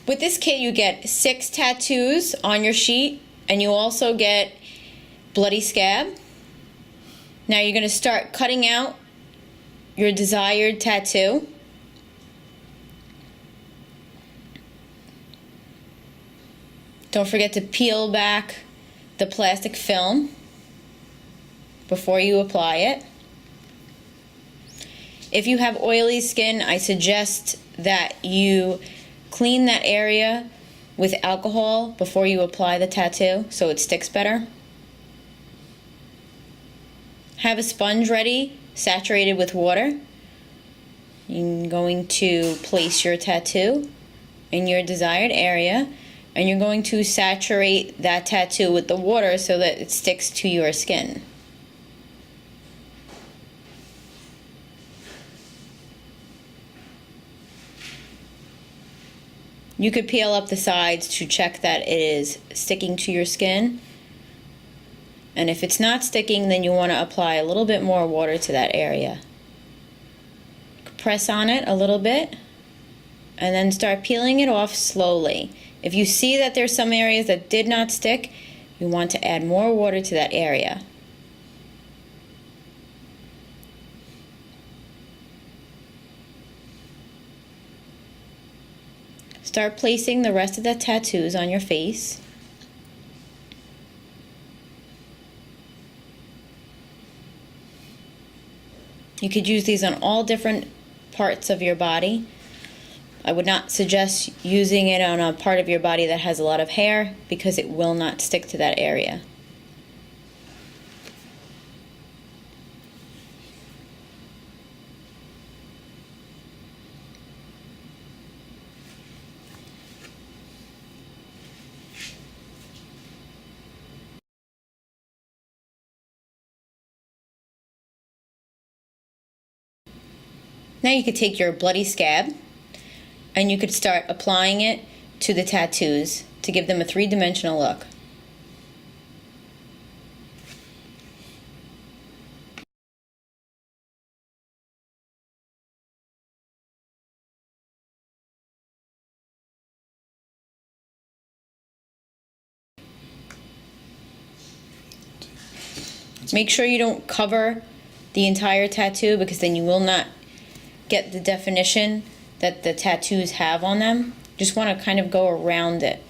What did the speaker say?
With this kit, you get 6 tattoos on your sheet, and you also get bloody scab. Now you're going to start cutting out your desired tattoo. Don't forget to peel back the plastic film before you apply it. If you have oily skin, I suggest that you clean that area with alcohol before you apply the tattoo so it sticks better. Have a sponge ready, saturated with water. You're going to place your tattoo in your desired area, and you're going to saturate that tattoo with the water so that it sticks to your skin. You could peel up the sides to check that it is sticking to your skin. And if it's not sticking, then you want to apply a little bit more water to that area. Press on it a little bit and then start peeling it off slowly. If you see that there's some areas that did not stick, you want to add more water to that area. Start placing the rest of the tattoos on your face. You could use these on all different parts of your body. I would not suggest using it on a part of your body that has a lot of hair because it will not stick to that area. Now you could take your bloody scab and you could start applying it to the tattoos to give them a three-dimensional look. Make sure you don't cover the entire tattoo because then you will not get the definition that the tattoos have on them. Just want to kind of go around it.